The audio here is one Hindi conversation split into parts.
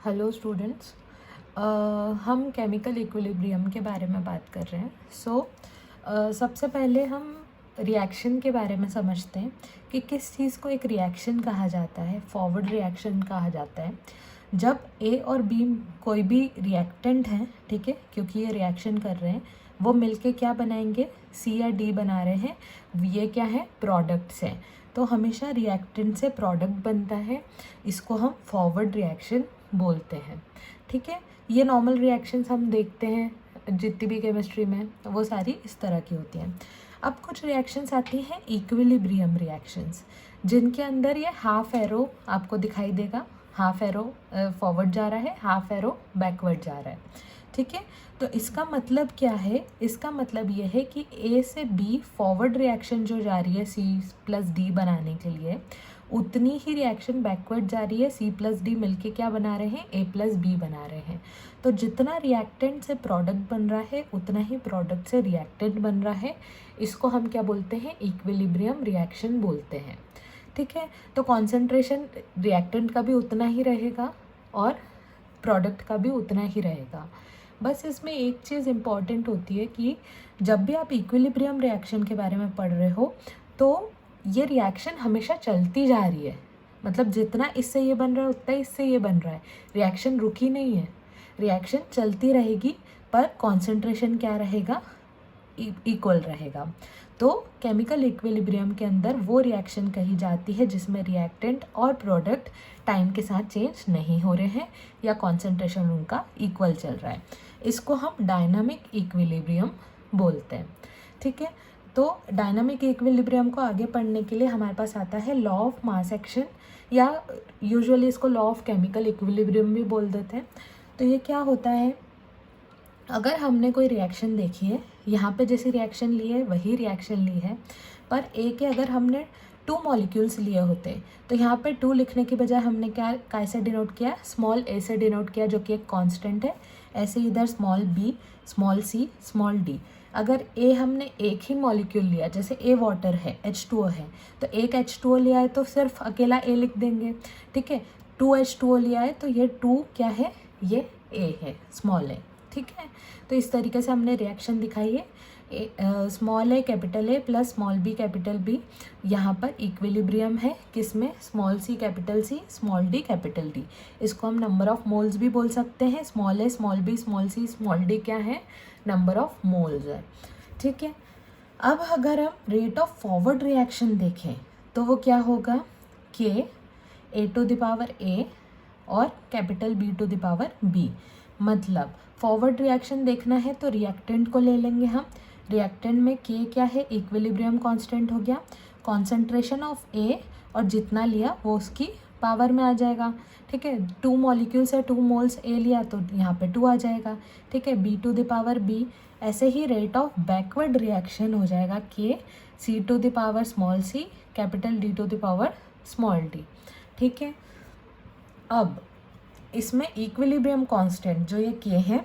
Hello students. हम केमिकल इक्विलिब्रियम के बारे में बात कर रहे हैं। सबसे पहले हम रिएक्शन के बारे में समझते हैं कि किस चीज़ को एक रिएक्शन कहा जाता है, फॉरवर्ड रिएक्शन कहा जाता है। जब ए और बी कोई भी रिएक्टेंट हैं, ठीक है, क्योंकि ये रिएक्शन कर रहे हैं, वो मिलके क्या बनाएंगे, सी या डी बना रहे हैं, ये क्या है, प्रोडक्ट्स हैं। तो हमेशा रिएक्टेंट से प्रोडक्ट बनता है, इसको हम फॉरवर्ड रिएक्शन बोलते हैं। ठीक है, ये नॉर्मल रिएक्शंस हम देखते हैं जितनी भी केमिस्ट्री में, वो सारी इस तरह की होती हैं। अब कुछ रिएक्शंस आती हैं इक्विलिब्रियम रिएक्शंस, जिनके अंदर ये हाफ एरो आपको दिखाई देगा, हाफ एरो फॉरवर्ड जा रहा है, हाफ एरो बैकवर्ड जा रहा है। ठीक है, तो इसका मतलब क्या है, इसका मतलब ये है कि ए से बी फॉरवर्ड रिएक्शन जो जा रही है सी प्लस डी बनाने के लिए, उतनी ही रिएक्शन बैकवर्ड जा रही है, सी प्लस डी मिलके क्या बना रहे हैं, ए प्लस बी बना रहे हैं। तो जितना रिएक्टेंट से प्रोडक्ट बन रहा है उतना ही प्रोडक्ट से रिएक्टेंट बन रहा है। इसको हम क्या बोलते हैं, इक्विलिब्रियम रिएक्शन बोलते हैं। ठीक है, तो कॉन्सेंट्रेशन रिएक्टेंट का भी उतना ही रहेगा और प्रोडक्ट का भी उतना ही रहेगा। बस इसमें एक चीज़ इम्पॉर्टेंट होती है कि जब भी आप इक्विलिब्रियम रिएक्शन के बारे में पढ़ रहे हो तो ये रिएक्शन हमेशा चलती जा रही है। मतलब जितना इससे ये बन रहा है उतना इससे ये बन रहा है, रिएक्शन रुकी नहीं है, रिएक्शन चलती रहेगी, पर कॉन्सेंट्रेशन क्या रहेगा, इक्वल रहेगा। तो केमिकल इक्विलिब्रियम के अंदर वो रिएक्शन कही जाती है जिसमें रिएक्टेंट और प्रोडक्ट टाइम के साथ चेंज नहीं हो रहे हैं या कॉन्सेंट्रेशन उनका इक्वल चल रहा है। इसको हम डायनामिक इक्विलिब्रियम बोलते हैं। ठीक है, तो डायनामिक इक्विलिब्रियम को आगे पढ़ने के लिए हमारे पास आता है लॉ ऑफ मास एक्शन, या यूजुअली इसको लॉ ऑफ केमिकल इक्विलिब्रियम भी बोल देते हैं। तो ये क्या होता है, अगर हमने कोई रिएक्शन देखी है, यहाँ पे जैसी रिएक्शन ली है वही रिएक्शन ली है, पर ए के अगर हमने 2 मॉलिक्यूल्स लिए होते तो यहाँ पे 2 लिखने की बजाय हमने क्या कैसे डिनोट किया, स्मॉल ए से डिनोट किया, जो कि एक कांस्टेंट है। ऐसे इधर small B, small C, small D. अगर ए हमने एक ही मॉलिक्यूल लिया, जैसे ए वाटर है, H2O है, तो एक H2O लिया है तो सिर्फ अकेला ए लिख देंगे। ठीक है, 2 H2O लिया है तो ये 2 क्या है, ये ए है, स्मॉल ए। ठीक है, तो इस तरीके से हमने रिएक्शन दिखाई है, small A capital A plus small B capital B. यहाँ पर इक्विलिब्रियम है किसमें, small C capital C, small D capital D. इसको हम नंबर ऑफ मोल्स भी बोल सकते हैं। Small A, small B, small C, small D क्या है, नंबर ऑफ मोल्स है। ठीक है, अब अगर हम रेट ऑफ फॉरवर्ड रिएक्शन देखें तो वो क्या होगा, K A to the power a और capital B to the power b. मतलब फॉरवर्ड रिएक्शन देखना है तो रिएक्टेंट को ले लेंगे हम। रिएक्टेंट में के क्या है, इक्विलिब्रियम कांस्टेंट हो गया, कॉन्सेंट्रेशन ऑफ ए और जितना लिया वो उसकी पावर में आ जाएगा। ठीक है, 2 मॉलिक्यूल्स है, 2 मोल्स ए लिया तो यहाँ पे 2 आ जाएगा। ठीक है, B to the power B. ऐसे ही रेट ऑफ बैकवर्ड रिएक्शन हो जाएगा के C to the power small C, capital D to the power small D. ठीक है, अब इसमें इक्विलिब्रियम कांस्टेंट जो ये के है,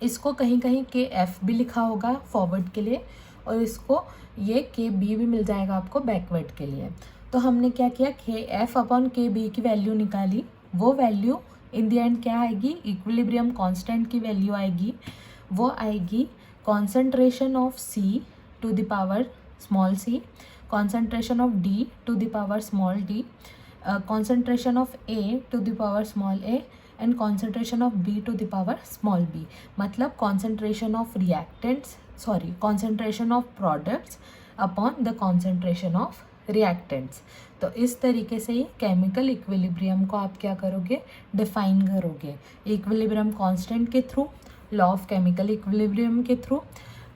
इसको कहीं कहीं के एफ भी लिखा होगा फॉरवर्ड के लिए, और इसको ये के बी भी मिल जाएगा आपको बैकवर्ड के लिए। तो हमने क्या किया, के एफ अपॉन के बी की वैल्यू निकाली। वो वैल्यू इन द एंड क्या आएगी, इक्विलिब्रियम कांस्टेंट की वैल्यू आएगी। वो आएगी concentration of C to the power small c, concentration of D to the power small d, concentration of A to the power small a and concentration of B to the power small b। मतलब concentration of concentration of products upon the concentration of reactants। तो इस तरीके से ही केमिकल इक्विलिब्रियम को आप क्या करोगे, डिफाइन करोगे, इक्विलिब्रियम कांस्टेंट के through, law of chemical equilibrium के थ्रू,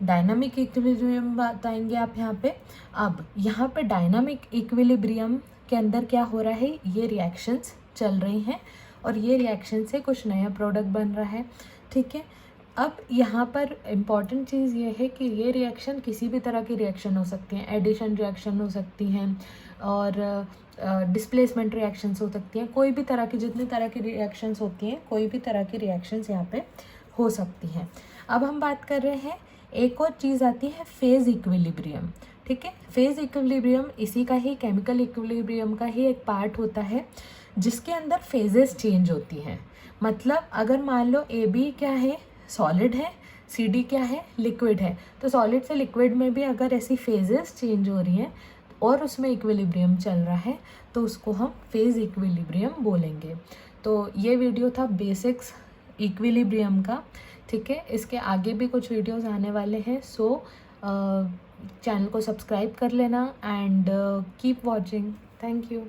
डायनामिक इक्विलिब्रियम बताएंगे आप यहाँ पे। अब यहाँ पे डायनामिक इक्विलिब्रियम के अंदर क्या हो रहा है, ये रिएक्शंस चल रही हैं और ये रिएक्शन से कुछ नया प्रोडक्ट बन रहा है। ठीक है, अब यहाँ पर इम्पॉर्टेंट चीज़ ये है कि ये रिएक्शन किसी भी तरह की रिएक्शन हो सकती हैं, एडिशन रिएक्शन हो सकती हैं और डिस्प्लेसमेंट रिएक्शंस हो सकती हैं, कोई भी तरह की, जितनी तरह की रिएक्शंस होती हैं, कोई भी तरह की रिएक्शंस यहाँ पे हो सकती हैं। अब हम बात कर रहे हैं, एक और चीज़ आती है फेज़ इक्विलिब्रियम। ठीक है, फेज़ इक्विलिब्रियम इसी का ही, केमिकल इक्विलिब्रियम का ही एक पार्ट होता है, जिसके अंदर फेजेस चेंज होती हैं। मतलब अगर मान लो ए बी क्या है, सॉलिड है, सी डी क्या है, लिक्विड है, तो सॉलिड से लिक्विड में भी अगर ऐसी फेजेस चेंज हो रही हैं और उसमें इक्विलिब्रियम चल रहा है तो उसको हम फेज इक्विलिब्रियम बोलेंगे। तो ये वीडियो था बेसिक्स इक्विलिब्रियम का, ठीक है। इसके आगे भी कुछ वीडियोस आने वाले हैं, सो चैनल को सब्सक्राइब कर लेना and keep watching. Thank you.